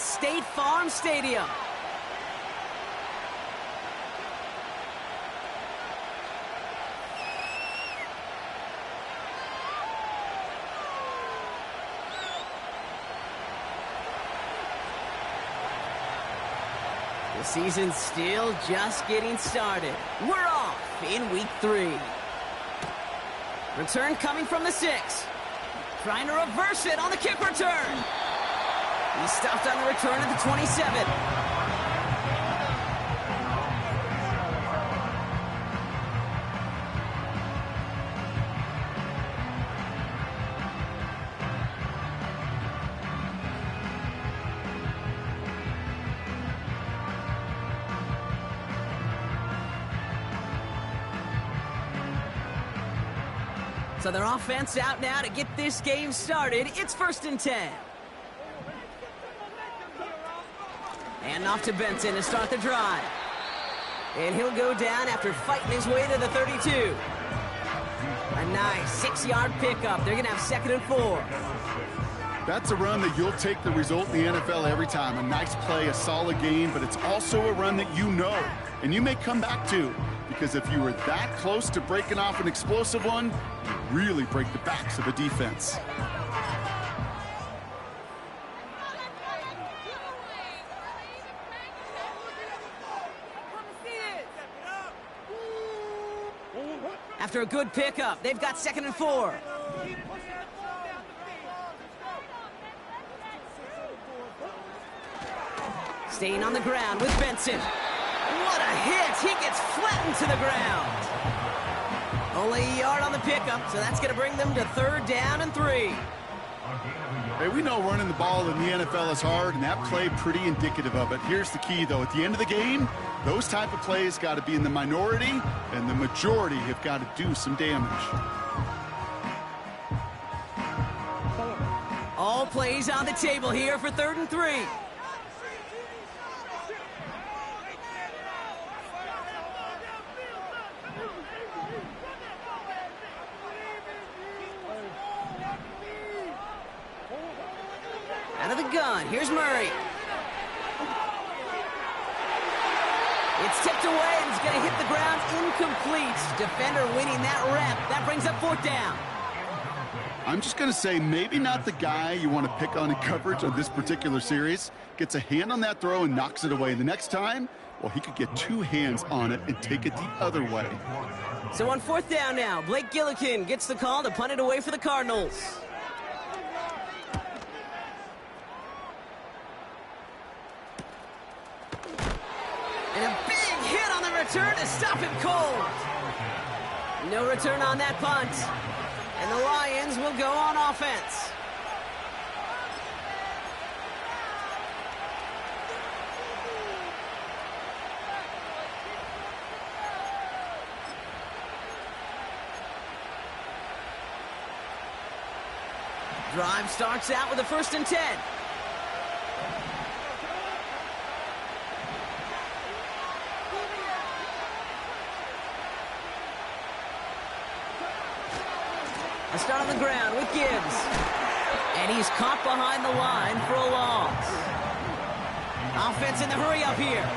State Farm Stadium. The season's still just getting started. We're off in week 3. Return coming from the 6. Trying to reverse it on the kick return. He's stopped on the return at the 27. So their offense out now to get this game started. It's 1st and 10. And off to Benson to start the drive. And he'll go down after fighting his way to the 32. A nice 6-yard pickup. They're going to have 2nd and 4. That's a run that you'll take the result in the NFL every time. A nice play, a solid game, but it's also a run that you know and you may come back to. Because if you were that close to breaking off an explosive one, you really break the backs of the defense. After a good pickup, they've got 2nd and 4. Staying on the ground with Benson. What a hit! He gets flattened to the ground. Only a yard on the pickup, so that's going to bring them to 3rd down and 3. Hey, we know running the ball in the NFL is hard, and that play pretty indicative of it. Here's the key, though. At the end of the game, those type of plays got to be in the minority, and the majority have got to do some damage. All plays on the table here for 3rd and 3. Out of the gun, here's Murray. It's tipped away and it's going to hit the ground incomplete. Defender winning that rep. That brings up 4th down. I'm just going to say maybe not the guy you want to pick on in coverage on this particular series. Gets a hand on that throw and knocks it away. The next time, well, he could get 2 hands on it and take it the other way. So on 4th down now, Blake Gillikin gets the call to punt it away for the Cardinals. And a big hit on the return to stop him cold. No return on that punt. And the Lions will go on offense. Drive starts out with a 1st and 10. A start on the ground with Gibbs. And he's caught behind the line for a loss. Offense in the hurry up here.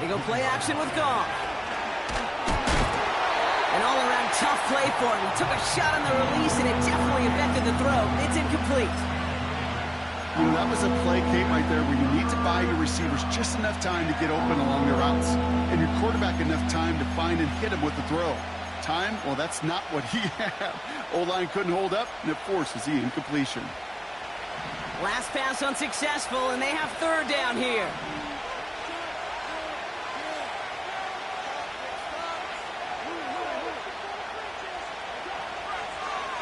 They go play action with Goff. An all-around tough play for him. He took a shot on the release, and it definitely affected the throw. It's incomplete. You know, that was a play, Kate, right there where you need to buy your receivers just enough time to get open along their routes, and your quarterback enough time to find and hit him with the throw. Time, well, that's not what he had. O-line couldn't hold up, and it forces the incompletion. Last pass unsuccessful, and they have 3rd down here.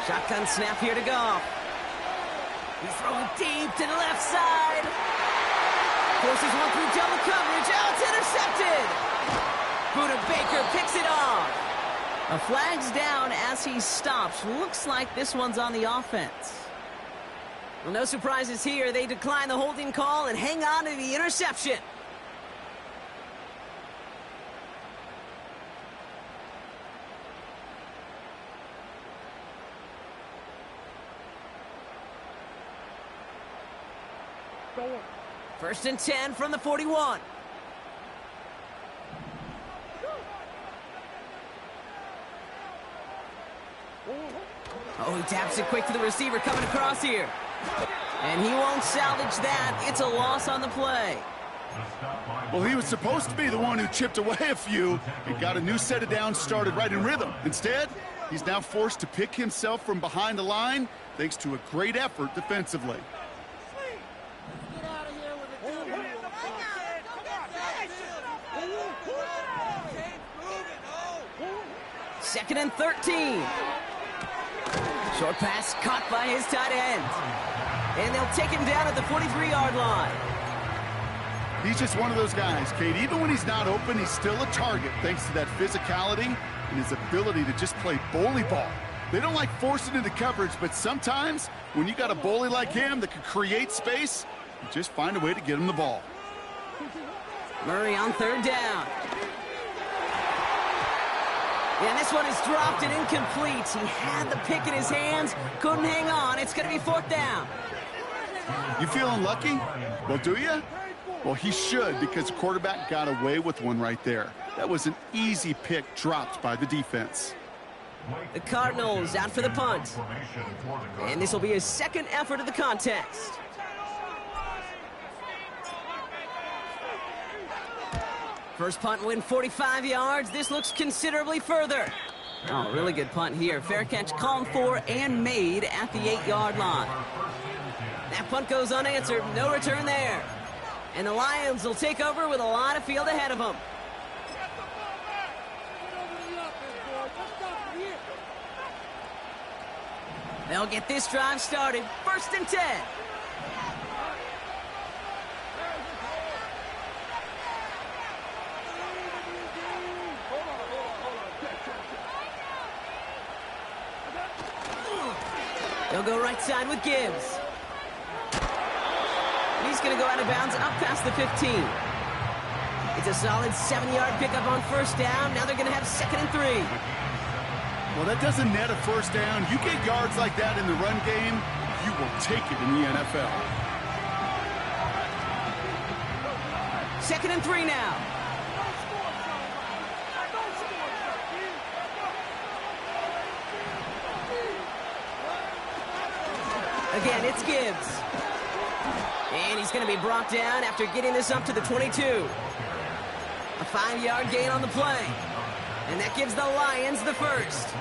Shotgun snap here to Goff. He's throwing deep to the left side. Forces one through double coverage. Oh, it's intercepted. Buda Baker picks it off. A flag's down as he stops. Looks like this one's on the offense. Well, no surprises here. They decline the holding call and hang on to the interception. First and 10 from the 41. Oh, he taps it quick to the receiver coming across here. And he won't salvage that. It's a loss on the play. Well, he was supposed to be the one who chipped away a few and got a new set of downs started right in rhythm. Instead, he's now forced to pick himself from behind the line thanks to a great effort defensively. Second and 13. Short pass caught by his tight end. And they'll take him down at the 43-yard line. He's just one of those guys, Kate. Even when he's not open, he's still a target thanks to that physicality and his ability to just play bully ball. They don't like forcing into coverage, but sometimes when you got a bully like him that can create space, you just find a way to get him the ball. Murray on third down. And this one is dropped and incomplete. He had the pick in his hands, couldn't hang on. It's going to be fourth down. You feeling lucky? Well, do you? Well, he should, because the quarterback got away with one right there. That was an easy pick dropped by the defense. The Cardinals out for the punt. And this will be his second effort of the contest. First punt win 45 yards. This looks considerably further. Oh, really good punt here. Fair catch called for and made at the 8-yard line. That punt goes unanswered. No return there. And the Lions will take over with a lot of field ahead of them. They'll get this drive started. First and 10. They'll go right side with Gibbs. He's going to go out of bounds up past the 15. It's a solid 7-yard pickup on first down. Now they're going to have second and 3. Well, that doesn't net a first down. You get yards like that in the run game, you will take it in the NFL. Second and 3 now. Again, it's Gibbs. And he's going to be brought down after getting this up to the 22. A 5-yard gain on the play. And that gives the Lions the first.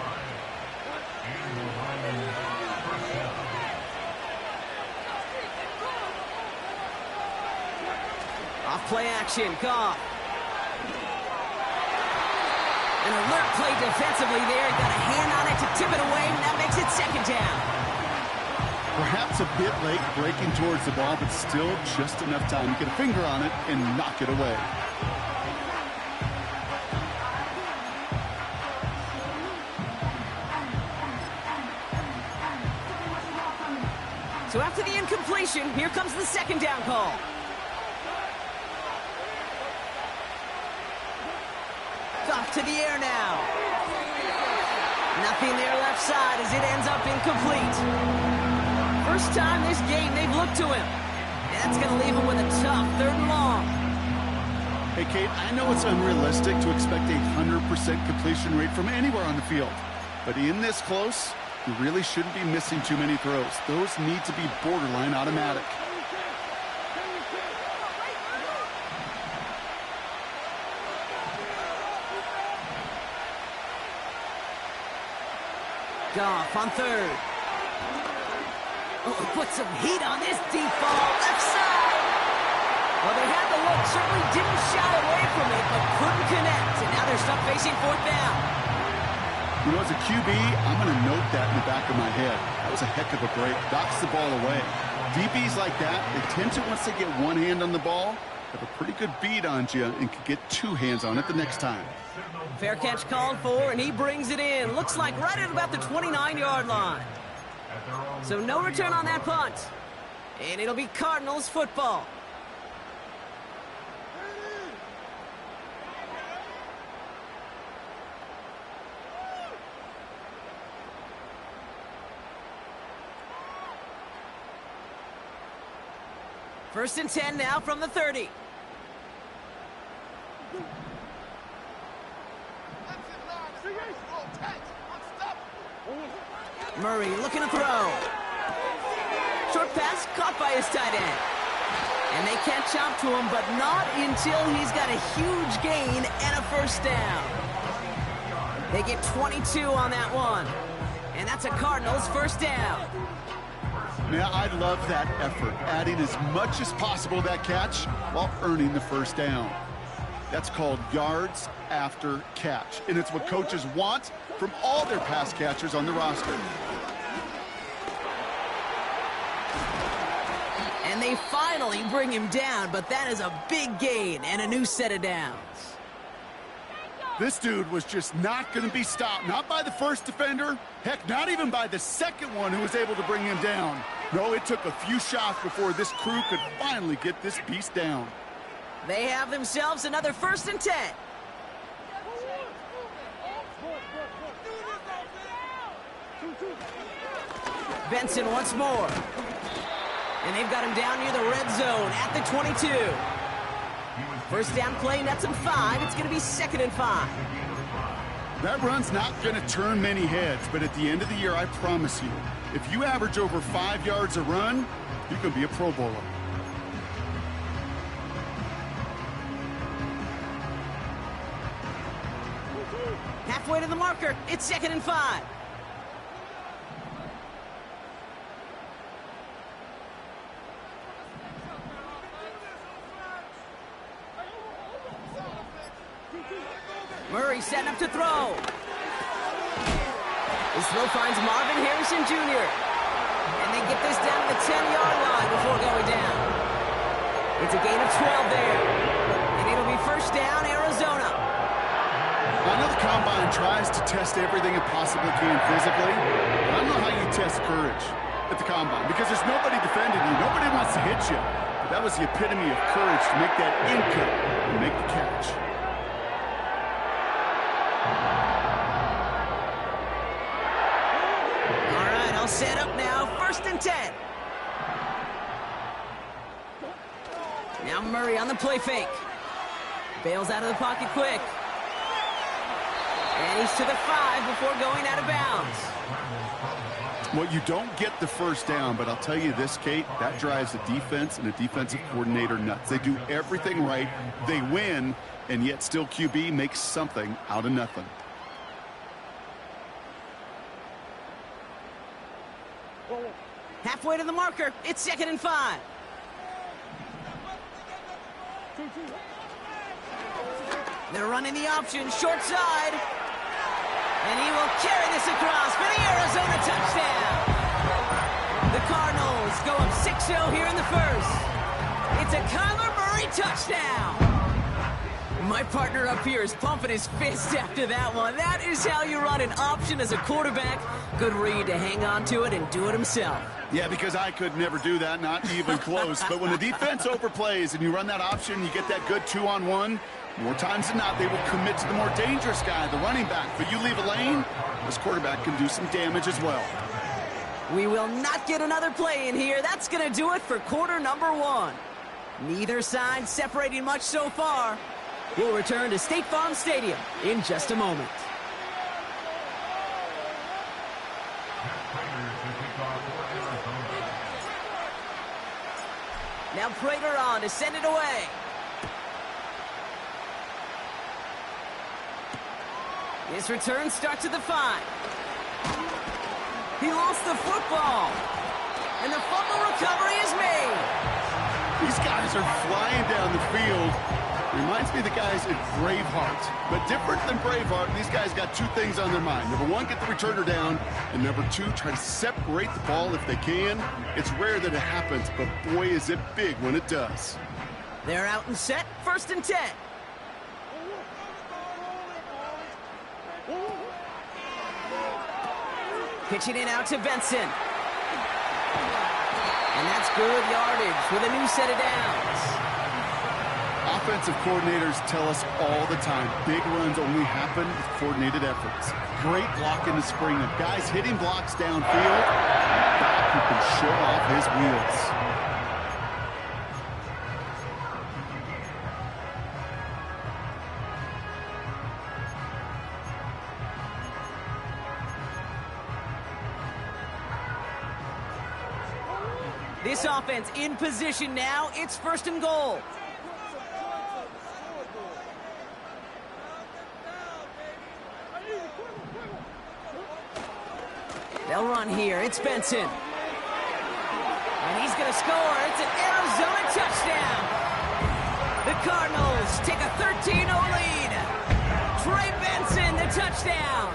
Off play action, Goff. An alert play defensively there. Got a hand on it to tip it away, and that makes it second down. Perhaps a bit late breaking towards the ball, but still just enough time to get a finger on it and knock it away. So after the incompletion, here comes the second down call. Off to the air now. Nothing there left side as it ends up incomplete. First time this game they've looked to him. And that's going to leave him with a tough third and long. Hey, Kate, I know it's unrealistic to expect a 100% completion rate from anywhere on the field. But in this close, you really shouldn't be missing too many throws. Those need to be borderline automatic. Goff on third. Oh, put some heat on this deep ball. Left side. Well, they had the look. Certainly didn't shy away from it, but couldn't connect. And now they're stuck facing fourth down. You know, as a QB, I'm going to note that in the back of my head. That was a heck of a break. Knocks the ball away. DBs like that, they tend to, once they get one hand on the ball, have a pretty good beat on you and can get two hands on it the next time. Fair catch called for, and he brings it in. Looks like right at about the 29-yard line. So no return on that punt. And it'll be Cardinals football. First and 10 now from the 30. Murray looking to throw. Short pass caught by his tight end. And they can't chomp to him, but not until he's got a huge gain and a first down. They get 22 on that one. And that's a Cardinals first down. Yeah, I love that effort, adding as much as possible to that catch while earning the first down. That's called yards after catch, and it's what coaches want from all their pass catchers on the roster. And they finally bring him down, but that is a big gain and a new set of downs. This dude was just not going to be stopped, not by the first defender, heck, not even by the second one who was able to bring him down. No, it took a few shots before this crew could finally get this beast down. They have themselves another first and 10. Benson once more. And they've got him down near the red zone at the 22. First down play, nets him 5. It's going to be 2nd and 5. That run's not going to turn many heads, but at the end of the year, I promise you, if you average over 5 yards a run, you can be a Pro Bowler. Halfway to the marker. It's 2nd and 5. Murray setting up to throw. His throw finds Marvin Harrison Jr. And they get this down to the 10-yard line before going down. It's a gain of 12 there. And it'll be first down, Arizona. I know the Combine tries to test everything it possibly can physically, but I don't know how you test courage at the Combine because there's nobody defending you. Nobody wants to hit you. But that was the epitome of courage to make that in cut and make the catch. All right, I'll set up now. First and 10. Now Murray on the play fake. Bails out of the pocket quick. And he's to the 5 before going out of bounds. Well, you don't get the first down, but I'll tell you this, Kate, that drives the defense and the defensive coordinator nuts. They do everything right. They win, and yet still QB makes something out of nothing. Halfway to the marker. It's 2nd and 5. They're running the option, short side. And he will carry this across for the Arizona touchdown. The Cardinals go up 6-0 here in the first. It's a Kyler Murray touchdown. My partner up here is pumping his fist after that one. That is how you run an option as a quarterback. Good read to hang on to it and do it himself. Yeah, because I could never do that, not even close. But when the defense overplays and you run that option, you get that good 2-on-1, more times than not, they will commit to the more dangerous guy, the running back. But you leave a lane, this quarterback can do some damage as well. We will not get another play in here. That's going to do it for quarter number 1. Neither side separating much so far. We'll return to State Farm Stadium in just a moment. Now Prater on to send it away. His return starts at the 5. He lost the football. And the fumble recovery is made. These guys are flying down the field. Reminds me of the guys in Braveheart. But different than Braveheart, these guys got 2 things on their mind. Number 1, get the returner down. And number 2, try to separate the ball if they can. It's rare that it happens, but boy, is it big when it does. They're out and set. First and 10. Pitching it out to Benson. And that's good yardage with a new set of downs. Offensive coordinators tell us all the time, big runs only happen with coordinated efforts. Great block in the spring of guys hitting blocks downfield. Back who can show off his wheels. This offense in position now. It's 1st and goal. They'll run here. It's Benson. And he's going to score. It's an Arizona touchdown. The Cardinals take a 13-0 lead. Trey Benson, the touchdown.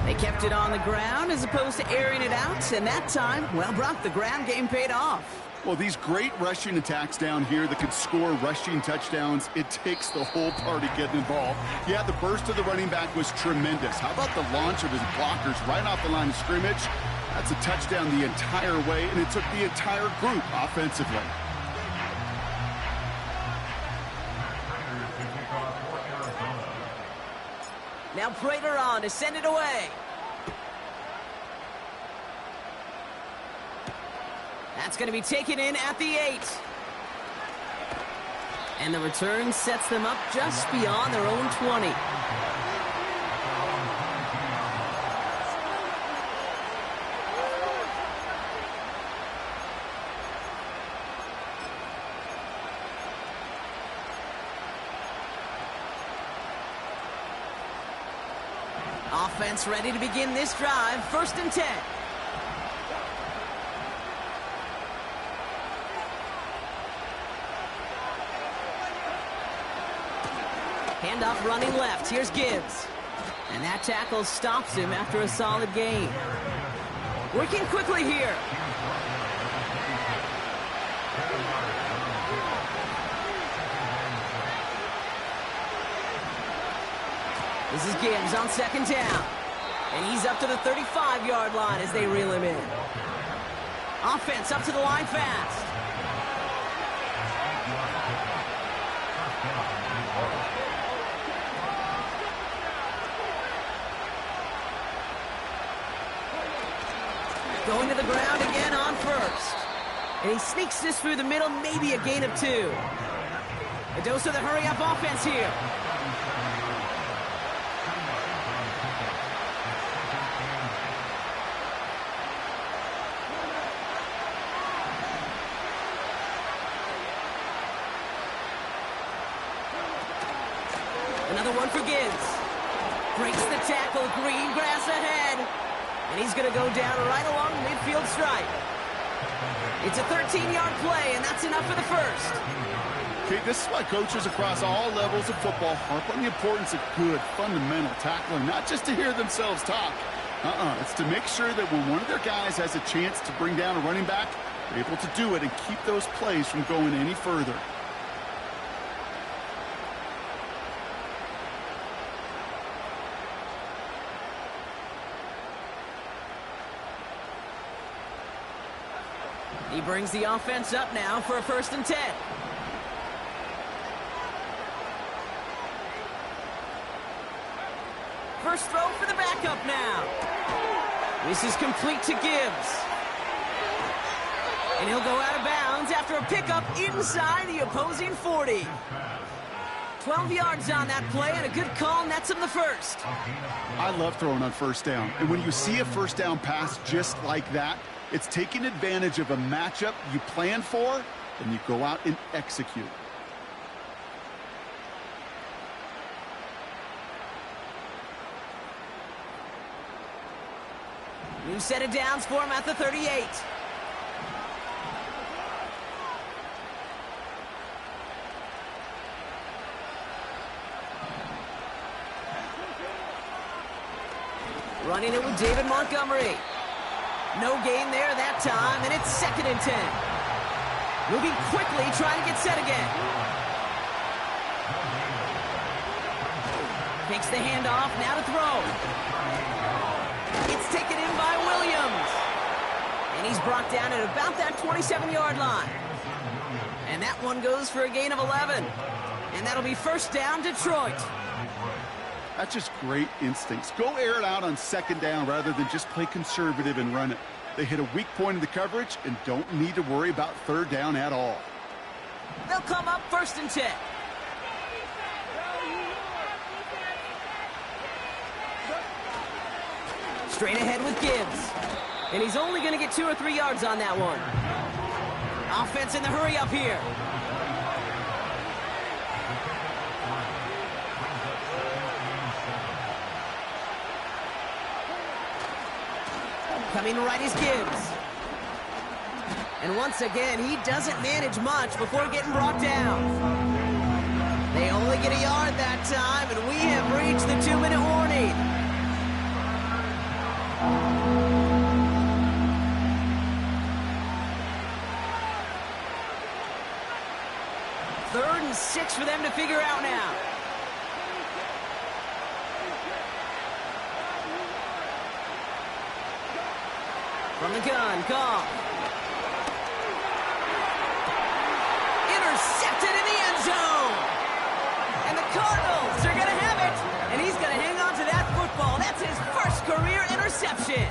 They kept it on the ground as opposed to airing it out. And that time, well, Brock, the ground game paid off. Well, these great rushing attacks down here that can score rushing touchdowns, it takes the whole party getting involved. Yeah, the burst of the running back was tremendous. How about the launch of his blockers right off the line of scrimmage? That's a touchdown the entire way, and it took the entire group offensively. Now Prater on to send it away. That's going to be taken in at the 8. And the return sets them up just beyond their own 20. Offense ready to begin this drive. 1st and 10. Handoff running left. Here's Gibbs. And that tackle stops him after a solid gain. Working quickly here. This is Gibbs on 2nd down. And he's up to the 35-yard line as they reel him in. Offense up to the line fast. Going to the ground again on 1st. And he sneaks this through the middle, maybe a gain of 2. A dose of the hurry-up offense here. Another one for Gibbs. Breaks the tackle, green grass ahead. And he's going to go down right along the midfield stripe. It's a 13-yard play, and that's enough for the 1st. Okay, this is why coaches across all levels of football harp on the importance of good, fundamental tackling, not just to hear themselves talk. It's to make sure that when one of their guys has a chance to bring down a running back, they're able to do it and keep those plays from going any further. He brings the offense up now for a 1st and 10. First throw for the backup now. This is complete to Gibbs. And he'll go out of bounds after a pickup inside the opposing 40. 12 yards on that play, and a good call nets him the 1st. I love throwing on 1st down. And when you see a 1st down pass just like that, it's taking advantage of a matchup you plan for, and you go out and execute. New set of downs for him at the 38. Running it with David Montgomery. No gain there that time, and it's 2nd and 10. Moving quickly, trying to get set again. Takes the handoff, now to throw. It's taken in by Williams. And he's brought down at about that 27-yard line. And that one goes for a gain of 11. And that'll be 1st down, Detroit. That's just great instincts. Go air it out on 2nd down rather than just play conservative and run it. They hit a weak point in the coverage and don't need to worry about 3rd down at all. They'll come up 1st and 10. Straight ahead with Gibbs. And he's only going to get 2 or 3 yards on that one. Offense in the hurry up here. Coming right is Gibbs. And once again, he doesn't manage much before getting brought down. They only get a yard that time, and we have reached the 2-minute warning. Third and 6 for them to figure out now. From the gun, Goff. Intercepted in the end zone. And the Cardinals are going to have it. And he's going to hang on to that football. That's his first career interception.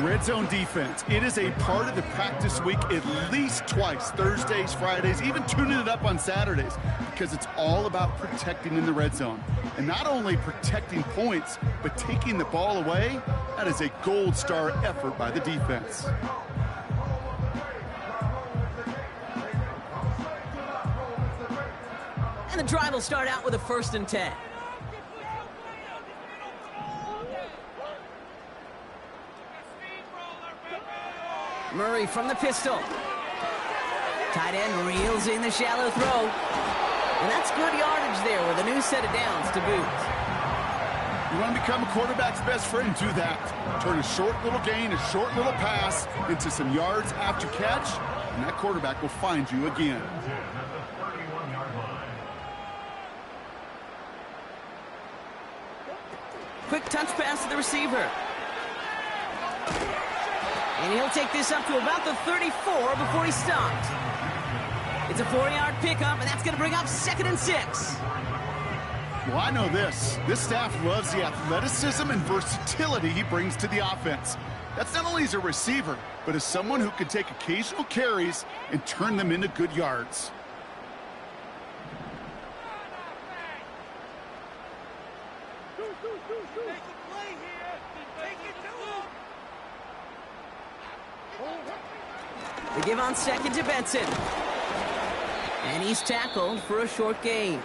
Red zone defense. It is a part of the practice week at least twice. Thursdays, Fridays, even tuning it up on Saturdays. Because it's all about protecting in the red zone. And not only protecting points, but taking the ball away. That is a gold star effort by the defense. And the drive will start out with a 1st and 10. Murray from the pistol. Tight end reels in the shallow throw. And that's good yardage there with a new set of downs to boot. You want to become a quarterback's best friend, do that. Turn a short little gain, a short little pass into some yards after catch, and that quarterback will find you again. Quick touch pass to the receiver. And he'll take this up to about the 34 before he stopped. It's a 4-yard pickup, and that's going to bring up 2nd and 6. Well, I know this. This staff loves the athleticism and versatility he brings to the offense. That's not only as a receiver, but as someone who can take occasional carries and turn them into good yards. They give on 2nd to Benson. And he's tackled for a short gain.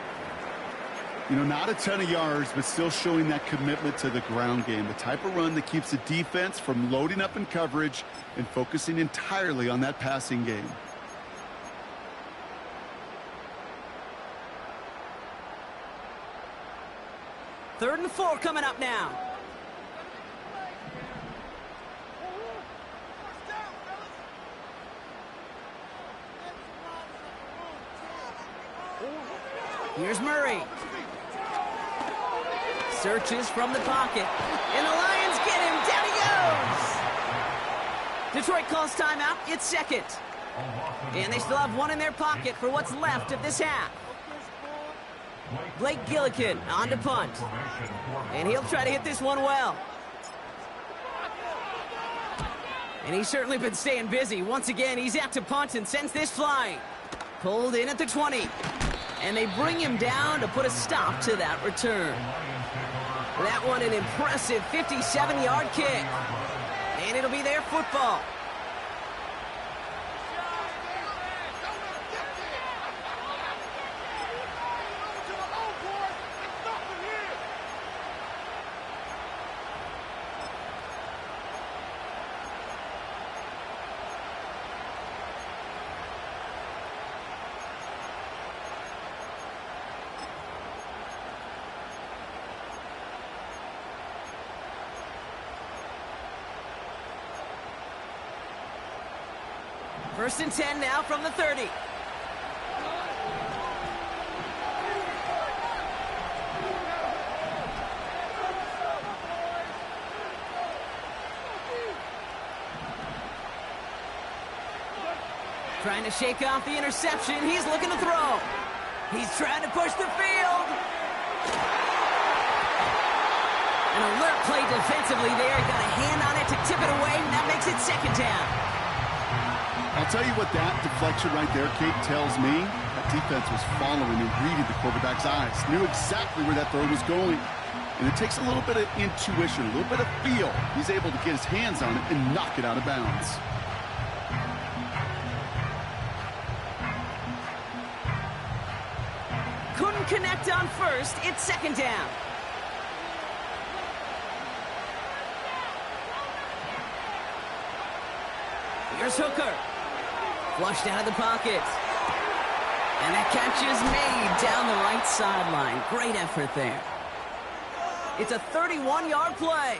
You know, not a ton of yards, but still showing that commitment to the ground game. The type of run that keeps the defense from loading up in coverage and focusing entirely on that passing game. Third and 4 coming up now. Here's Murray. Searches from the pocket. And the Lions get him. Down he goes. Detroit calls timeout. It's 2nd. And they still have one in their pocket for what's left of this half. Blake Gillikin on to punt. And he'll try to hit this one well. And he's certainly been staying busy. Once again, he's out to punt and sends this flying. Pulled in at the 20. And they bring him down to put a stop to that return. That one an impressive 57-yard kick. And it'll be their football. First and 10 now from the 30. Trying to shake off the interception. He's looking to throw. He's trying to push the field. An alert play defensively there. Got a hand on it to tip it away, and that makes it 2nd down. I'll tell you what that deflection right there, Kate, tells me. That defense was following and reading the quarterback's eyes. Knew exactly where that throw was going. And it takes a little bit of intuition, a little bit of feel. He's able to get his hands on it and knock it out of bounds. don't connect on first. It's second down. Here's Hooker. Flushed out of the pocket. And that catch is made down the right sideline. Great effort there. It's a 31-yard play.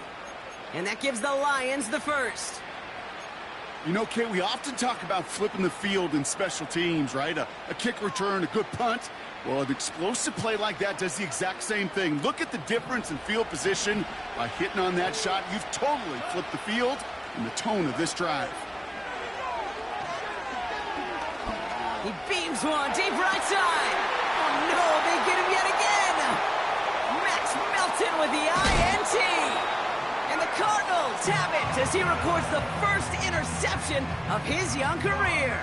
And that gives the Lions the first. You know, Kate, we often talk about flipping the field in special teams, right? A kick return, a good punt. Well, an explosive play like that does the exact same thing. Look at the difference in field position. By hitting on that shot, you've totally flipped the field and the tone of this drive. He beams one deep right side. Oh, no, they get him yet again. Max Melton with the INT. And the Cardinals have it as he records the first interception of his young career.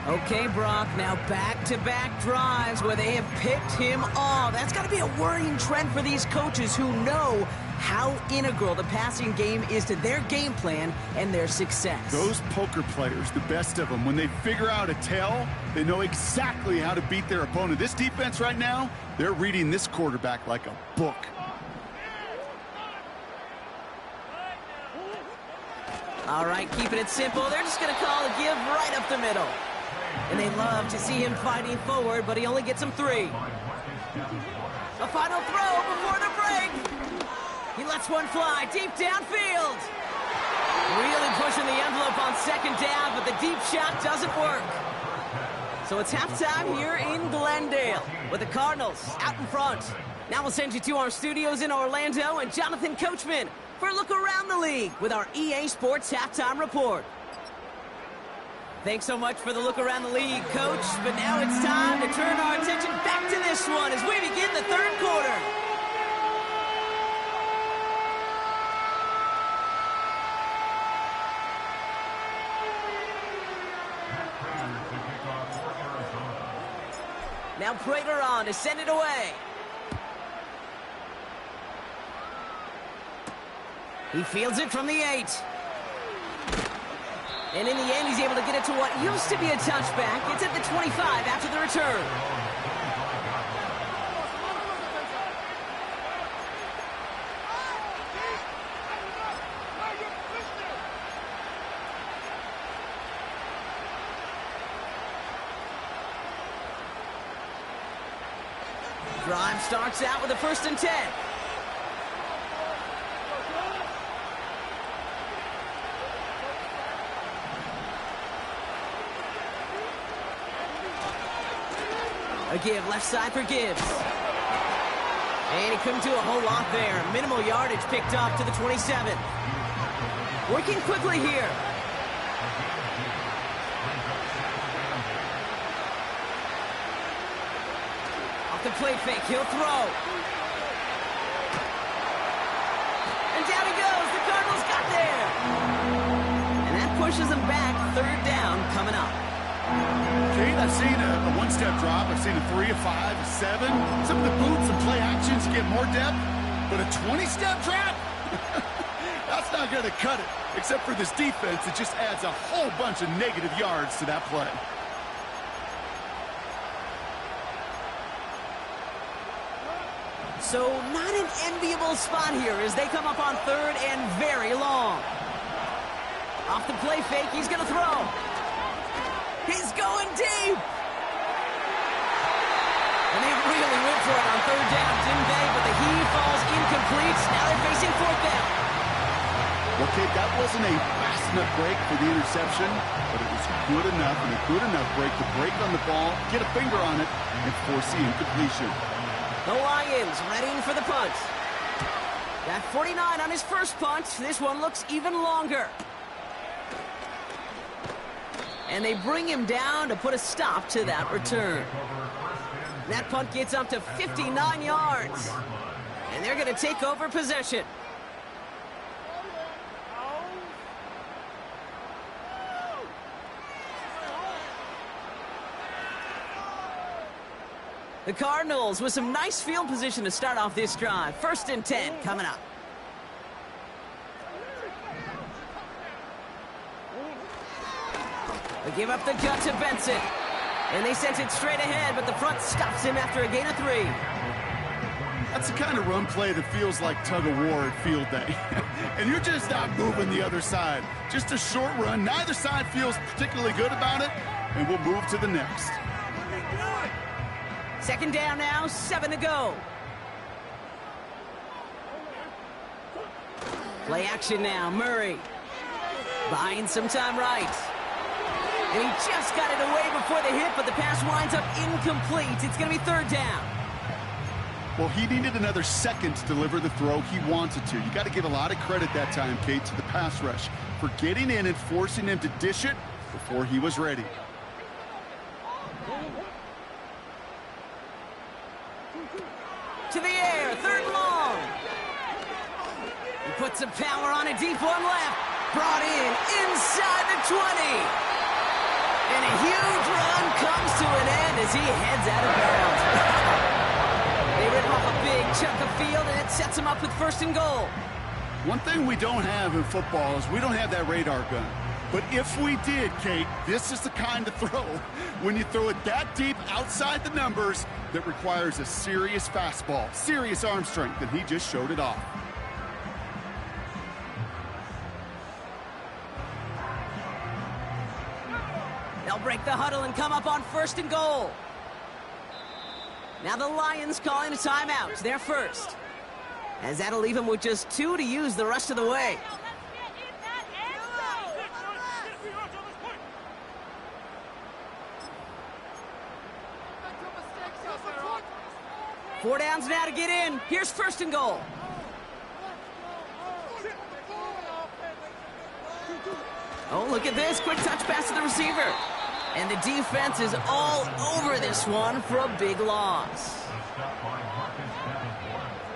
Okay, Brock, now back-to-back drives where they have picked him off. That's got to be a worrying trend for these coaches who know how integral the passing game is to their game plan and their success. Those poker players, the best of them, when they figure out a tell, they know exactly how to beat their opponent. This defense right now, they're reading this quarterback like a book. All right, keeping it simple. They're just going to call a give right up the middle. And they love to see him fighting forward, but he only gets them 3. A final throw before the break. He lets one fly deep downfield. Really pushing the envelope on second down, but the deep shot doesn't work. So it's halftime here in Glendale with the Cardinals out in front. Now we'll send you to our studios in Orlando and Jonathan Coachman for a look around the league with our EA Sports Halftime Report. Thanks so much for the look around the league, Coach. But now it's time to turn our attention back to this one as we begin the third quarter. Now Prater on to send it away. He fields it from the 8. And in the end, he's able to get it to what used to be a touchback. It's at the 25 after the return. Drive starts out with a 1st and 10. A give left side for Gibbs. And he couldn't do a whole lot there. Minimal yardage picked up to the 27. Working quickly here. Off the play fake, he'll throw. And down he goes. The Cardinals got there. And that pushes them back. 3rd down coming up. Kate, I've seen a one-step drop. I've seen a 3, a 5, a 7. Some of the boots and play actions get more depth, but a 20-step drop? That's not going to cut it, except for this defense that just adds a whole bunch of negative yards to that play. So not an enviable spot here as they come up on 3rd and very long. Off the play fake, he's going to throw. He's going deep. And they really went for it on 3rd down, didn't they? But the heave falls incomplete. Now they're facing 4th down. Okay, that wasn't a fast enough break for the interception, but it was good enough and a good enough break to break on the ball, get a finger on it, and force the incompletion. The Lions readying for the punt. Got 49 on his first punt. This one looks even longer. And they bring him down to put a stop to that return. That punt gets up to 59 yards. And they're going to take over possession. The Cardinals with some nice field position to start off this drive. 1st and 10 coming up. They give up the gut to Benson. And they sent it straight ahead, but the front stops him after a gain of 3. That's the kind of run play that feels like tug-of-war at field day. And you're just not moving the other side. Just a short run. Neither side feels particularly good about it, and we'll move to the next. Second down now, 7 to go. Play action now, Murray. Buying some time right. And he just got it away before the hit, but the pass winds up incomplete. It's going to be 3rd down. Well, he needed another second to deliver the throw he wanted to. You got to give a lot of credit that time, Kate, to the pass rush for getting in and forcing him to dish it before he was ready. To the air, 3rd and long. He puts some power on a deep one left. Brought in inside the 20. And a huge run comes to an end as he heads out of bounds. They rip off a big chunk of field, and it sets him up with 1st and goal. One thing we don't have in football is we don't have that radar gun. But if we did, Kate, this is the kind of throw, when you throw it that deep outside the numbers, that requires a serious fastball, serious arm strength, and he just showed it off. They'll break the huddle and come up on 1st and goal. Now the Lions calling a timeout. They're first. As that'll leave him with just 2 to use the rest of the way. Four downs now to get in. Here's 1st and goal. Oh, look at this. Quick touch pass to the receiver. And the defense is all over this one for a big loss.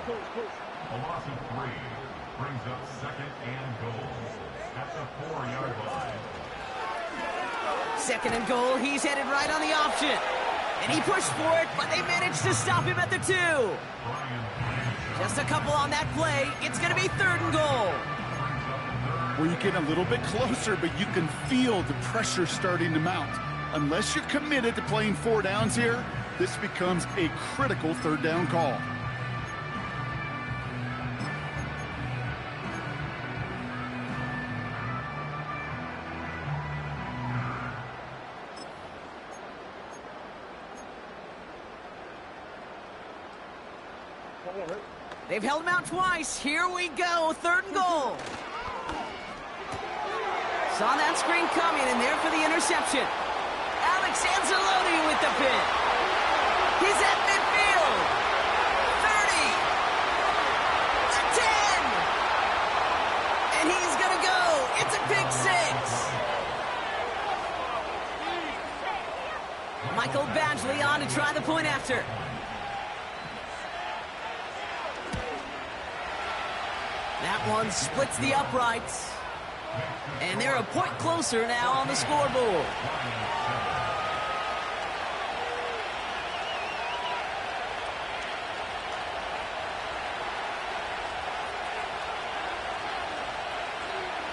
A loss of 3 brings up 2nd and goal at the 4-yard line. 2nd and goal. He's headed right on the option. And he pushed for it, but they managed to stop him at the 2. Just a couple on that play. It's going to be 3rd and goal. Well, you get a little bit closer, but you can feel the pressure starting to mount. Unless you're committed to playing 4 downs here, this becomes a critical 3rd down call. They've held him out twice. Here we go. 3rd and goal. Saw that screen coming, and there for the interception. Alex Anzalone with the pin. He's at midfield. 30. The 10. And he's going to go. It's a pick 6. Michael Badgley on to try the point after. That one splits the uprights. And they're a point closer now on the scoreboard.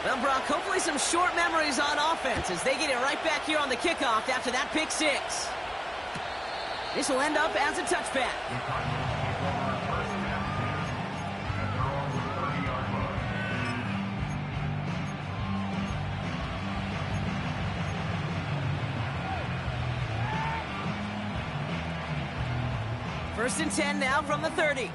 Well, Brock, hopefully some short memories on offense as they get it right back here on the kickoff after that pick 6. This will end up as a touchback. First and 10 now from the 30.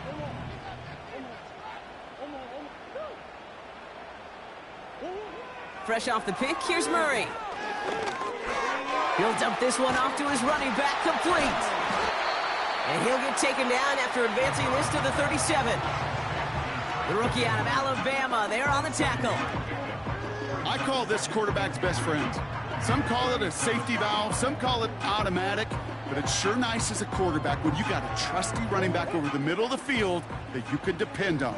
Fresh off the pick, here's Murray. He'll dump this one off to his running back, complete. And he'll get taken down after advancing this to the 37. The rookie out of Alabama there on the tackle. I call this quarterback's best friend. Some call it a safety valve, some call it automatic, but it's sure nice as a quarterback when you got a trusty running back over the middle of the field that you can depend on.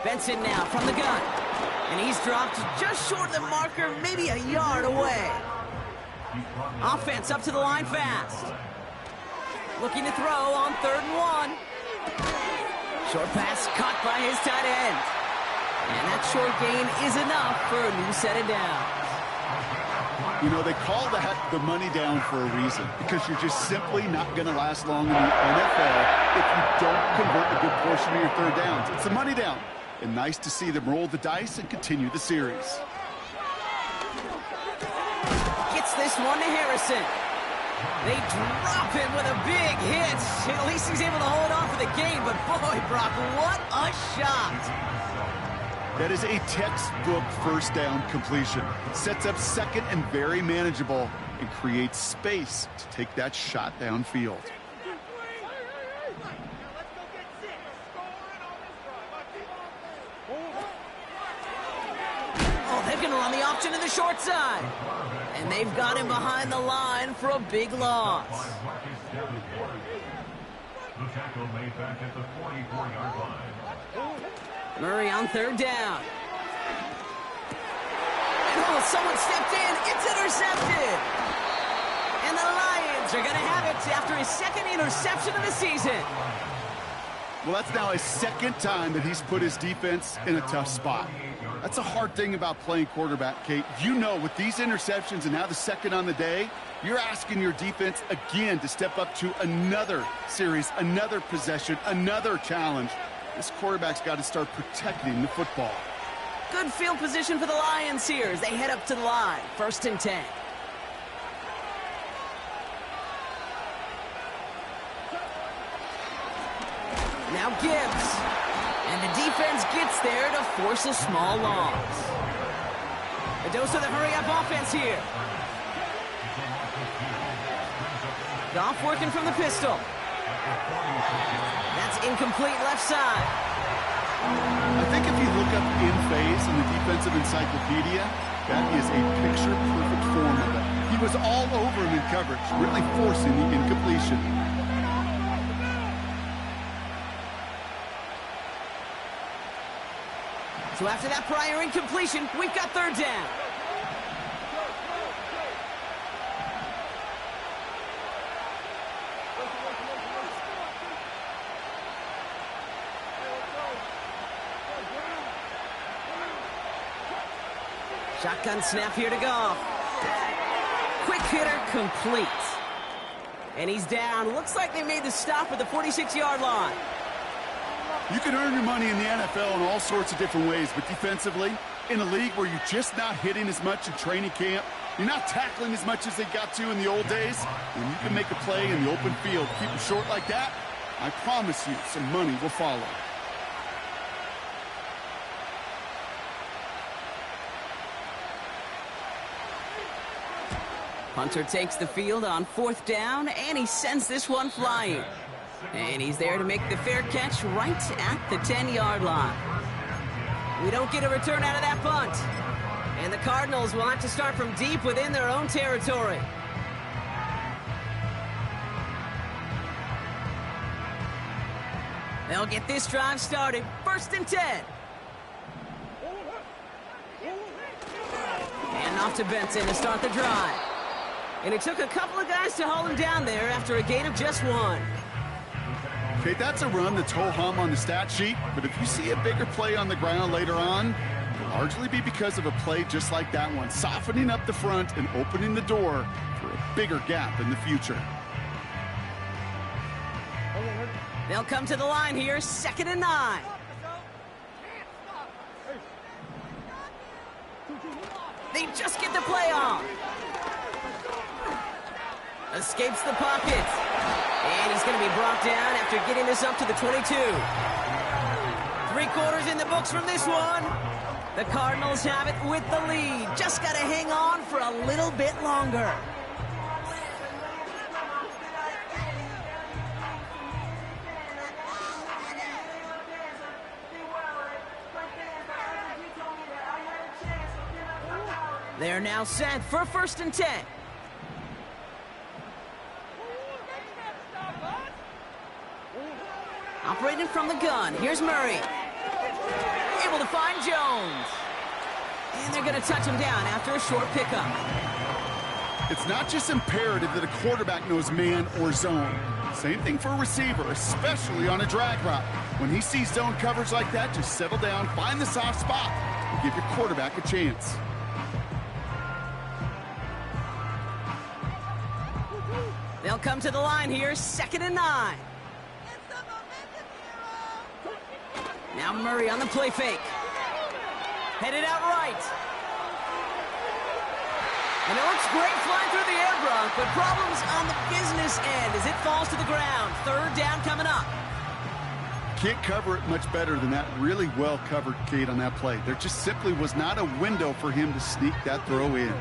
Benson now from the gun. And he's dropped just short of the marker, maybe a yard away. Offense up to the line fast. Looking to throw on 3rd and 1. Short pass caught by his tight end. And that short gain is enough for a new set of downs. You know, they call that the money down for a reason, because you're just simply not going to last long in the NFL if you don't convert a good portion of your third downs. It's the money down, and nice to see them roll the dice and continue the series. Gets this one to Harrison. They drop him with a big hit. At least he's able to hold on for the game, but boy, Brock, what a shot. That is a textbook first down completion. Sets up second and very manageable and creates space to take that shot downfield. Oh, they're going to run the option to the short side. And they've got him behind the line for a big loss. The tackle made back at the 44-yard line. Murray on third down. Oh, someone stepped in. It's intercepted. And the Lions are going to have it after his second interception of the season. Well, that's now his second time that he's put his defense in a tough spot. That's a hard thing about playing quarterback, Kate. You know, with these interceptions and now the second on the day, you're asking your defense again to step up to another series, another possession, another challenge. This quarterback's got to start protecting the football. Good field position for the Lions here as they head up to the line. 1st and 10. Now Gibbs. And the defense gets there to force a small loss. A dose of the hurry-up offense here. Goff working from the pistol. That's incomplete left side. I think if you look up in phase in the defensive encyclopedia, that is a picture-perfect form of it. He was all over him in coverage, really forcing the incompletion. So after that prior incompletion, we've got third down. Shotgun snap here to go. Quick hitter complete. And he's down. Looks like they made the stop at the 46-yard line. You can earn your money in the NFL in all sorts of different ways, but defensively, in a league where you're just not hitting as much in training camp, you're not tackling as much as they got to in the old days, when you can make a play in the open field, keep it short like that, I promise you some money will follow. Hunter takes the field on 4th down, and he sends this one flying. And he's there to make the fair catch right at the 10-yard line. We don't get a return out of that punt. And the Cardinals will have to start from deep within their own territory. They'll get this drive started. 1st and 10. And off to Benson to start the drive. And it took a couple of guys to hold him down there after a gain of just 1. Okay, that's a run that's ho-hum on the stat sheet, but if you see a bigger play on the ground later on, it'll largely be because of a play just like that one, softening up the front and opening the door for a bigger gap in the future. They'll come to the line here, 2nd and 9. They just get the play on. Escapes the pocket. And he's going to be brought down after getting this up to the 22. 3 quarters in the books from this one. The Cardinals have it with the lead. Just got to hang on for a little bit longer. They're now set for 1st and 10. Operating from the gun. Here's Murray. Able to find Jones. And they're going to touch him down after a short pickup. It's not just imperative that a quarterback knows man or zone. Same thing for a receiver, especially on a drag route. When he sees zone coverage like that, just settle down, find the soft spot, and give your quarterback a chance. come to the line here, 2nd and 9. Now Murray on the play fake. Headed out right. And it looks great flying through the air, Brock, but problems on the business end as it falls to the ground. 3rd down coming up. Can't cover it much better than that. Really well covered, Kate, on that play. There just simply was not a window for him to sneak that throw in.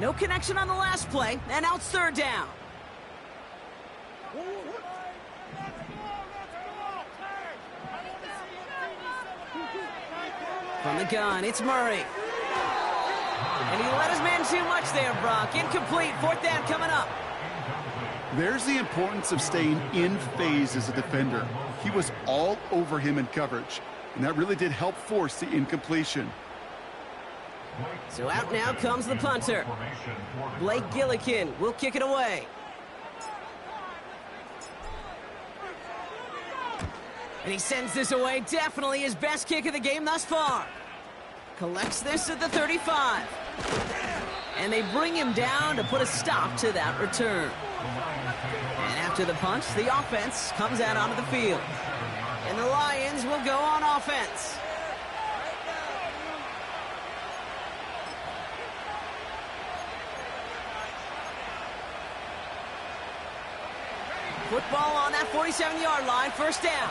No connection on the last play, and now it's 3rd down. From the gun, it's Murray. And he let his man too much there, Brock. Incomplete, 4th down coming up. There's the importance of staying in phase as a defender. He was all over him in coverage, and that really did help force the incompletion. So out now comes the punter. Blake Gillikin will kick it away. And he sends this away. Definitely his best kick of the game thus far. Collects this at the 35. And they bring him down to put a stop to that return. And after the punch, the offense comes out onto the field. And the Lions will go on offense. Football on that 47-yard line, 1st down.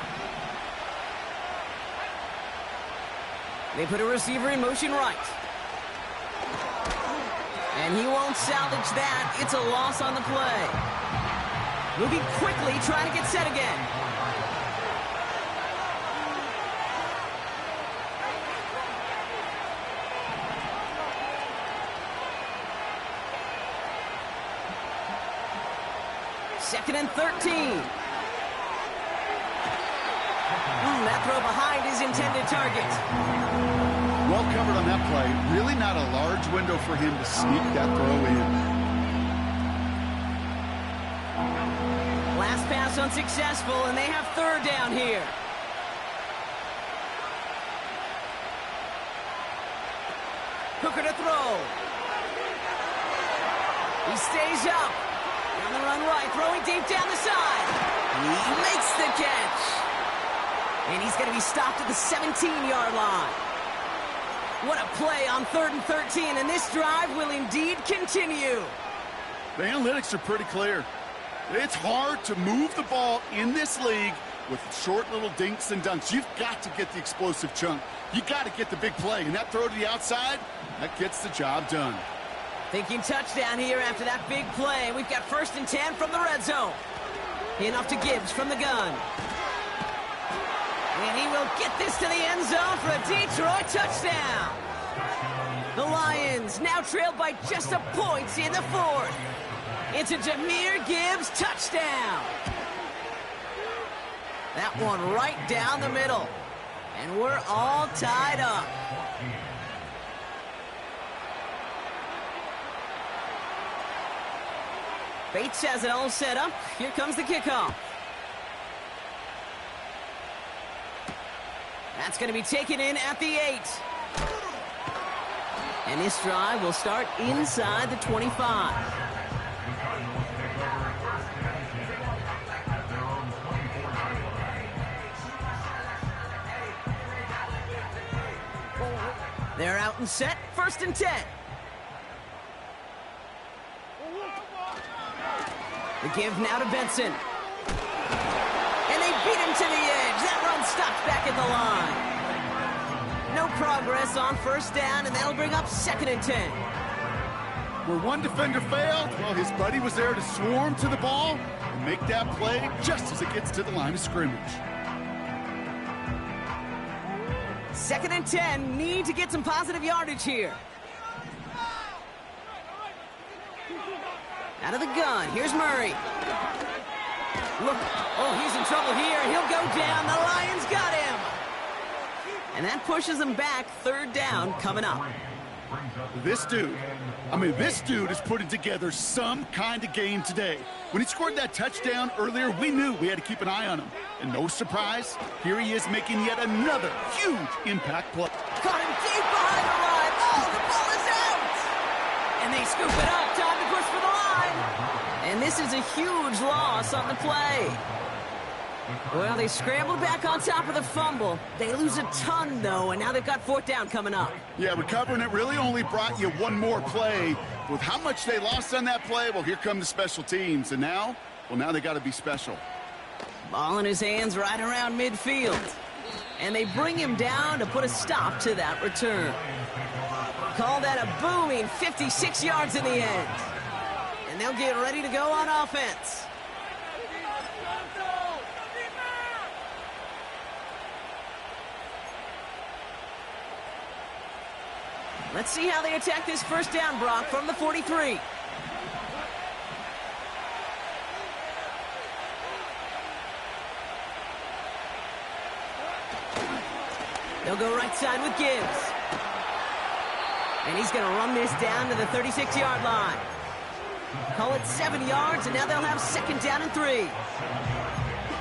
They put a receiver in motion right. And he won't salvage that. It's a loss on the play. Moving quickly, trying to get set again. Second and 13. That throw behind his intended target. Well covered on that play. Really not a large window for him to sneak that throw in. Last pass unsuccessful, and they have 3rd down here. Hooker to throw. He stays up. On the run right, throwing deep down the side. He makes the catch. And he's going to be stopped at the 17-yard line. What a play on 3rd and 13, and this drive will indeed continue. The analytics are pretty clear. It's hard to move the ball in this league with short little dinks and dunks. You've got to get the explosive chunk. You got to get the big play, and that throw to the outside, that gets the job done. Thinking touchdown here after that big play. We've got 1st and 10 from the red zone. Enough to Gibbs from the gun. And he will get this to the end zone for a Detroit touchdown. The Lions now trailed by just a point in the 4th. It's a Jahmyr Gibbs touchdown. That one right down the middle. And we're all tied up. Bates has it all set up. Here comes the kickoff. That's going to be taken in at the 8. And this drive will start inside the 25. They're out and set. 1st and 10. The give now to Benson. And they beat him to the edge. That run stopped back at the line. No progress on 1st down, and that'll bring up 2nd and 10. Where one defender failed, well, his buddy was there to swarm to the ball and make that play just as it gets to the line of scrimmage. 2nd and 10, need to get some positive yardage here. Out of the gun, here's Murray. Look, oh, he's in trouble here. He'll go down. The Lions got him. And that pushes them back. 3rd down coming up. This dude is putting together some kind of game today. When he scored that touchdown earlier, we knew we had to keep an eye on him. And no surprise, here he is making yet another huge impact play. Caught him deep behind the line. Oh, They scoop it up. Time to push for the line. And this is a huge loss on the play. Well, they scrambled back on top of the fumble. They lose a ton, though, and now they've got fourth down coming up. Yeah, recovering it really only brought you one more play. With how much they lost on that play, well, here come the special teams. And now, well, now they got to be special. Ball in his hands right around midfield. And they bring him down to put a stop to that return. Call that a booming 56 yards in the end. And they'll get ready to go on offense. Let's see how they attack this first down, Brock, from the 43. They'll go right side with Gibbs. And he's going to run this down to the 36-yard line. Call it 7 yards, and now they'll have second down and 3.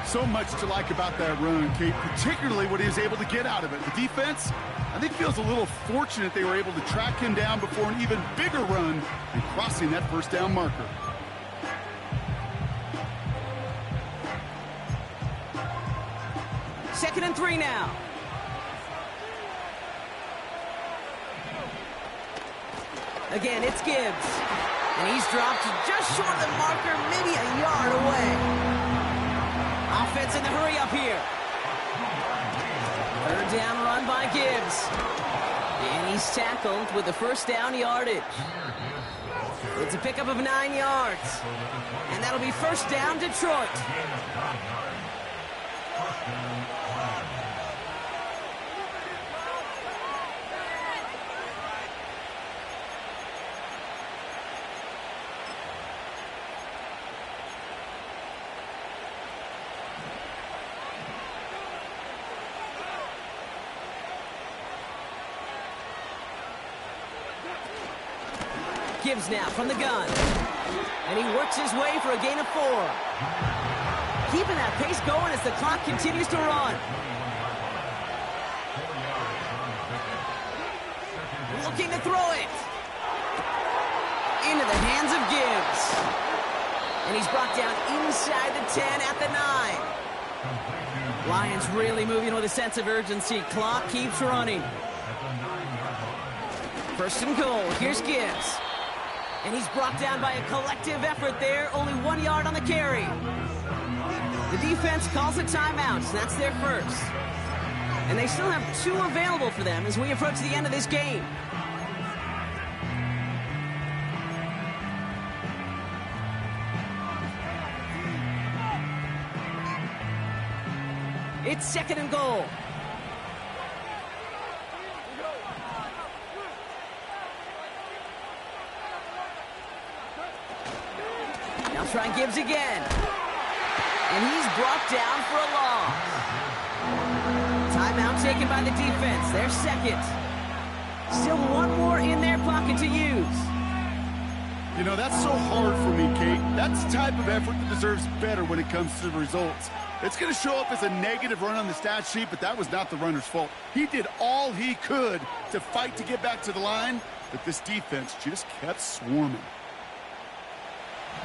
So much to like about that run, Kate, particularly what he was able to get out of it. The defense, I think, feels a little fortunate they were able to track him down before an even bigger run and crossing that first down marker. Second and 3 now. Again, it's Gibbs. And he's dropped just short of the marker, maybe a yard away. Offense in the hurry up here. Third down run by Gibbs. And he's tackled with the first down yardage. It's a pickup of 9 yards. And that'll be first down Detroit. Gibbs now from the gun. And he works his way for a gain of 4. Keeping that pace going as the clock continues to run. Looking to throw it. Into the hands of Gibbs. And he's brought down inside the 10 at the 9. Lions really moving with a sense of urgency. Clock keeps running. First and goal. Here's Gibbs. And he's brought down by a collective effort there. Only 1 yard on the carry. The defense calls a timeout. So that's their first. And they still have 2 available for them as we approach the end of this game. It's second and goal. Now try Gibbs again. And he's brought down for a loss. Timeout taken by the defense. Their second. Still 1 more in their pocket to use. You know, that's so hard for me, Kate. That's the type of effort that deserves better when it comes to the results. It's going to show up as a negative run on the stat sheet, but that was not the runner's fault. He did all he could to fight to get back to the line, but this defense just kept swarming.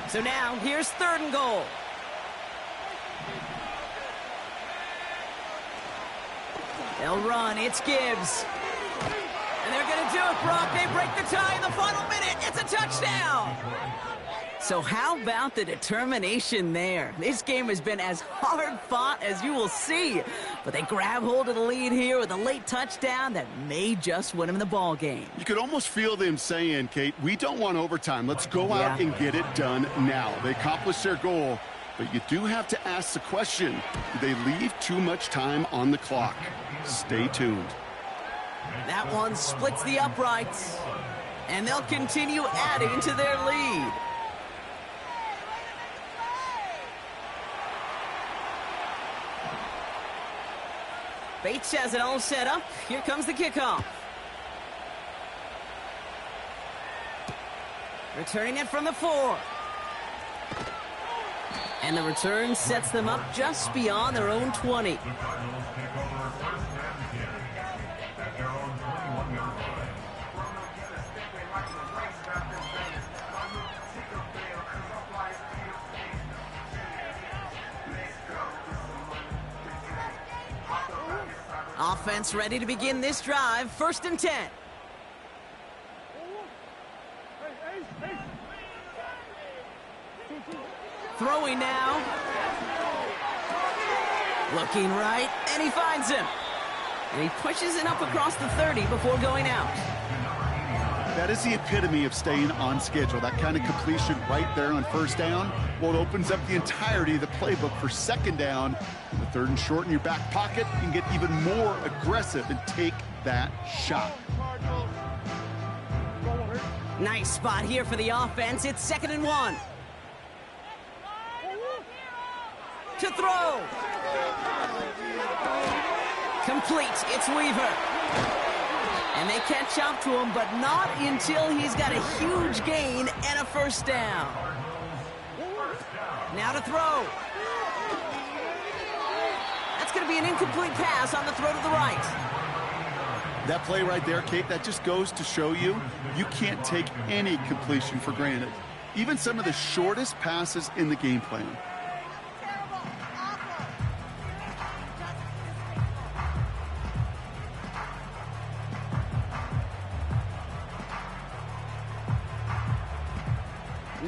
So now, here's third and goal. They'll run. It's Gibbs. And they're going to do it, Brock. They break the tie in the final minute. It's a touchdown. So how about the determination there? This game has been as hard fought as you will see. But they grab hold of the lead here with a late touchdown that may just win them the ball game. You could almost feel them saying, Kate, we don't want overtime. Let's go out and get it done now. They accomplished their goal, but you do have to ask the question, do they leave too much time on the clock? Stay tuned. That one splits the uprights, and they'll continue adding to their lead. Bates has it all set up. Here comes the kickoff. Returning it from the 4. And the return sets them up just beyond their own 20. The Cardinals take over first and 10 at their own 21-yard line. Offense ready to begin this drive. 1st and 10. Throwing now. Looking right, and he finds him. And he pushes it up across the 30 before going out. That is the epitome of staying on schedule. That kind of completion right there on 1st down. Well, it opens up the entirety of the playbook for 2nd down. The 3rd and short in your back pocket. You can get even more aggressive and take that shot. Nice spot here for the offense. It's 2nd and 1. To throw. Complete. It's Weaver. And they catch up to him, but not until he's got a huge gain and a 1st down. Now to throw. That's going to be an incomplete pass on the throw to the right. That play right there, Kate, that just goes to show you, you can't take any completion for granted. Even some of the shortest passes in the game plan.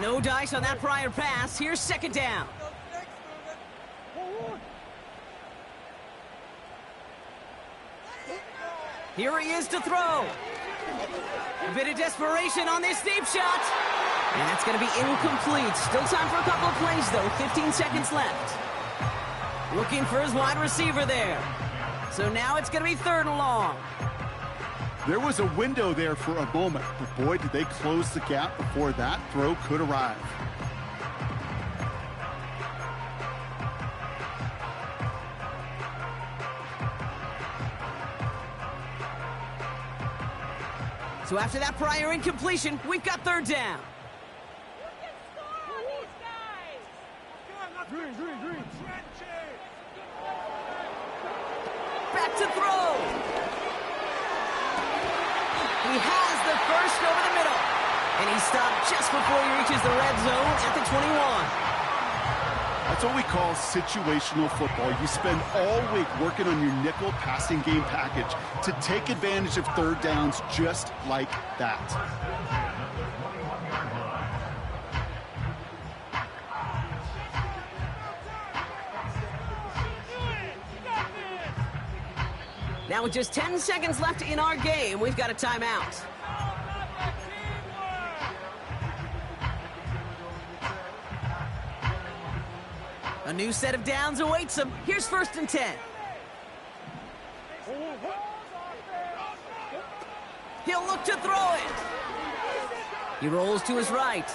No dice on that prior pass. Here's 2nd down. Here he is to throw. A bit of desperation on this deep shot. And that's going to be incomplete. Still time for a couple of plays, though. 15 seconds left. Looking for his wide receiver there. So now it's going to be 3rd and long. There was a window there for a moment, but boy, did they close the gap before that throw could arrive. So after that prior incompletion, we've got 3rd down. Back to throw. He has the 1st over the middle. And he stopped just before he reaches the red zone at the 21. That's what we call situational football. You spend all week working on your nickel passing game package to take advantage of 3rd downs just like that. Now with just 10 seconds left in our game, we've got a timeout. A new set of downs awaits him. Here's 1st and 10. He'll look to throw it. He rolls to his right.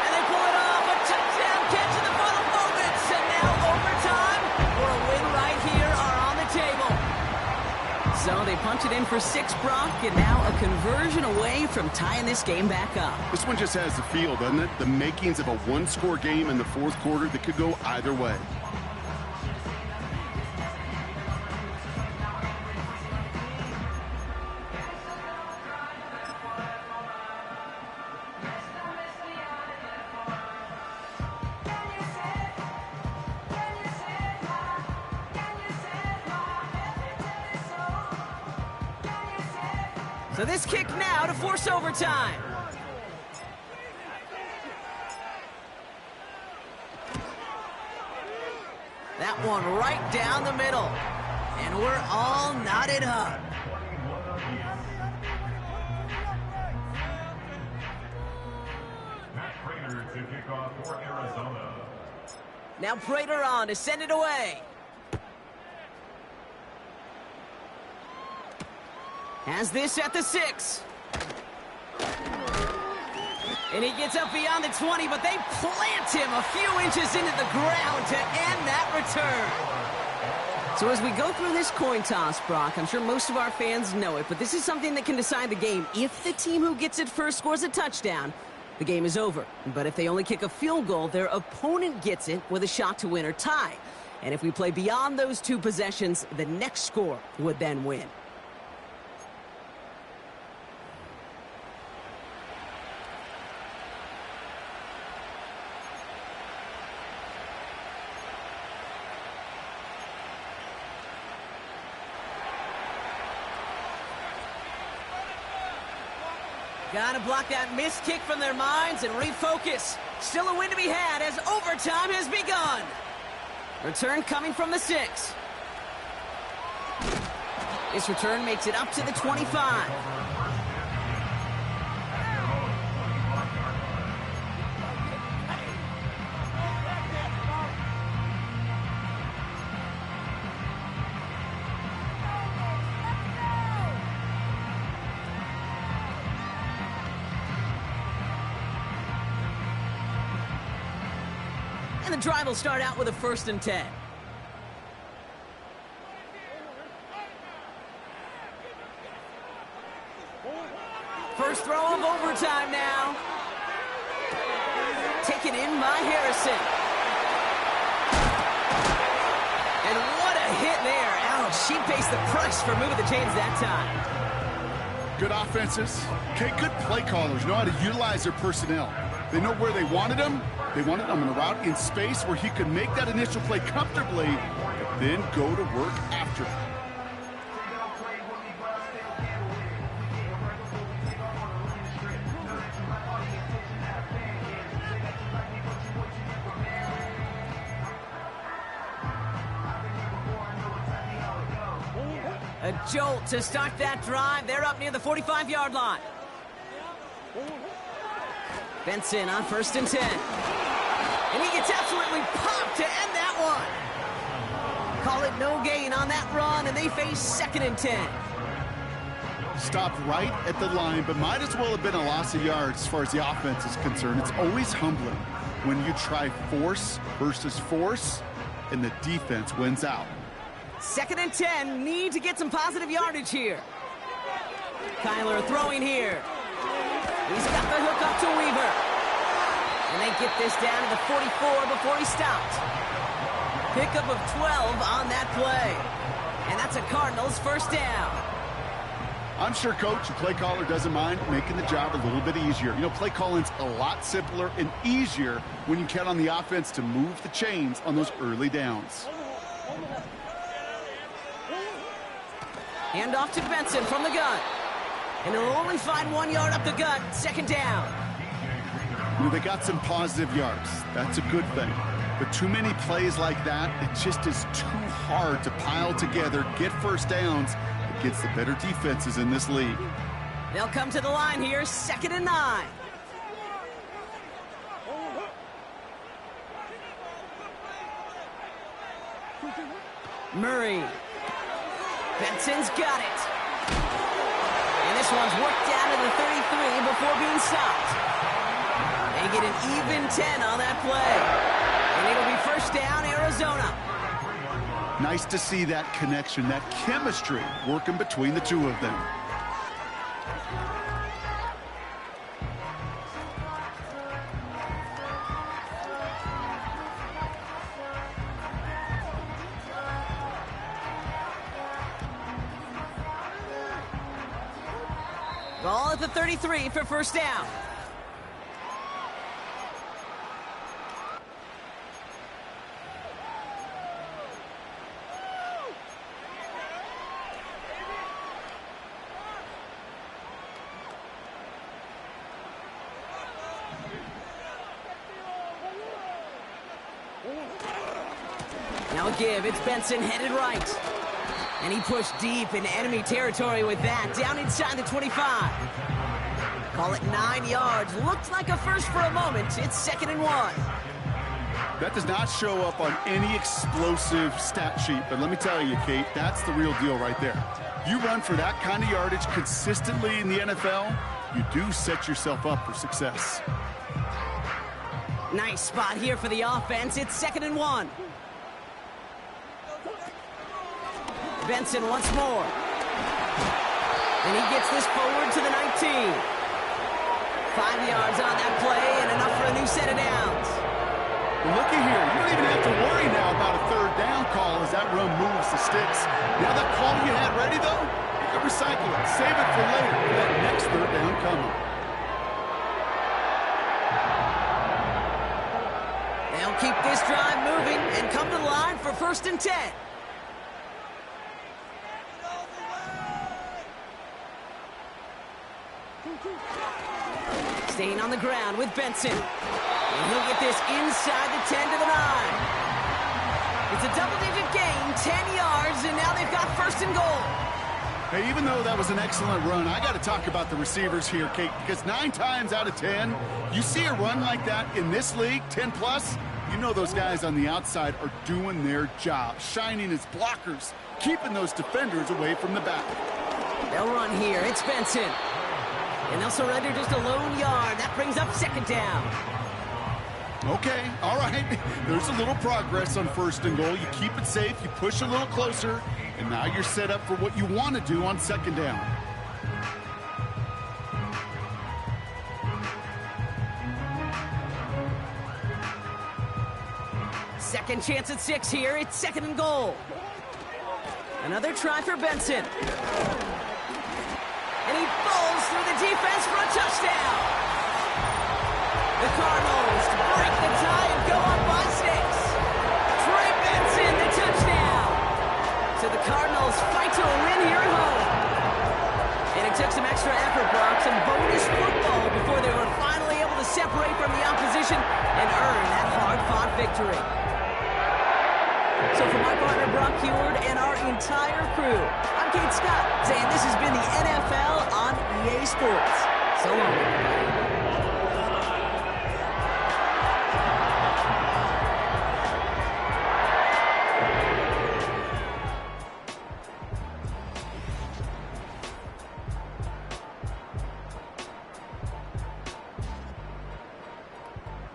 And they pull it off. A touchdown catch in the final moments. And now overtime for a win right here are on the table. So they punch it in for 6, Brock, and now a conversion away from tying this game back up. This one just has the feel, doesn't it? The makings of a 1-score game in the 4th quarter that could go either way. So this kick now to force overtime. That one right down the middle. And we're all knotted up. Matt Prater to kick off for Arizona. Now Prater on to send it away. Has this at the 6. And he gets up beyond the 20, but they plant him a few inches into the ground to end that return. So as we go through this coin toss, Brock, I'm sure most of our fans know it, but this is something that can decide the game. If the team who gets it first scores a touchdown, the game is over. But if they only kick a field goal, their opponent gets it with a shot to win or tie. And if we play beyond those 2 possessions, the next score would then win. Gotta block that missed kick from their minds and refocus. Still a win to be had as overtime has begun. Return coming from the 6. This return makes it up to the 25. And the drive will start out with a 1st and 10. First throw of overtime now. Taken in by Harrison. And what a hit there. Ouch, she pays the price for moving the chains that time. Good offenses. Okay, good play callers know how to utilize their personnel. They know where they wanted them. They wanted him in a route in space where he could make that initial play comfortably, but then go to work after. A jolt to start that drive. They're up near the 45-yard line. Benson on 1st and 10. And he gets absolutely popped to end that one. Call it no gain on that run, and they face 2nd and 10. Stopped right at the line, but might as well have been a loss of yards as far as the offense is concerned. It's always humbling when you try force versus force, and the defense wins out. 2nd and 10, need to get some positive yardage here. Kyler throwing here. He's got the hook up to Weaver. And they get this down to the 44 before he stopped. Pickup of 12 on that play. And that's a Cardinals 1st down. I'm sure Coach, the play caller, doesn't mind making the job a little bit easier. You know, play calling's a lot simpler and easier when you count on the offense to move the chains on those early downs. Hand off to Benson from the gun. And he'll only find 1 yard up the gut, 2nd down. You know, they got some positive yards. That's a good thing. But too many plays like that, it just is too hard to pile together, get 1st downs against the better defenses in this league. They'll come to the line here, 2nd and 9. Murray. Benson's got it. And this one's worked down to the 33 before being stopped. They get an even 10 on that play. And it'll be 1st down, Arizona. Nice to see that connection, that chemistry working between the two of them. Ball at the 33 for 1st down. Now a give. It's Benson headed right. And he pushed deep in enemy territory with that. Down inside the 25. Call it 9 yards. Looked like a first for a moment. It's 2nd and 1. That does not show up on any explosive stat sheet. But let me tell you, Kate, that's the real deal right there. You run for that kind of yardage consistently in the NFL, you do set yourself up for success. Nice spot here for the offense. It's 2nd and 1. Benson once more. And he gets this forward to the 19. 5 yards on that play and enough for a new set of downs. Well, looky here. You don't even have to worry now about a 3rd down call as that run moves the sticks. Now that call you had ready, though, you can recycle it. Save it for later for that next 3rd down coming. They'll keep this drive moving and come to the line for 1st and 10. Staying on the ground with Benson. And he'll get this inside the 10 to the 9. It's a double-digit gain, 10 yards, and now they've got first and goal. Hey, even though that was an excellent run, I got to talk about the receivers here, Kate, because 9 times out of 10, you see a run like that in this league, 10+, you know those guys on the outside are doing their job, shining as blockers, keeping those defenders away from the back. They'll run here. It's Benson. And they'll surrender just a lone yard. That brings up second down. Okay, all right. There's a little progress on first and goal. You keep it safe, you push a little closer, and now you're set up for what you want to do on second down. Second chance at 6 here. It's second and goal. Another try for Benson. And he falls through the defense for a touchdown. The Cardinals break the tie and go up by 6. Trey Benson, the touchdown. So the Cardinals fight to a win here at home. And it took some extra effort, Brock, some bonus football before they were finally able to separate from the opposition and earn that hard-fought victory. So for my partner, Brock Heward, and our entire crew, I'm Kate Scott, saying this has been the NFL on EA Sports. So long, everybody.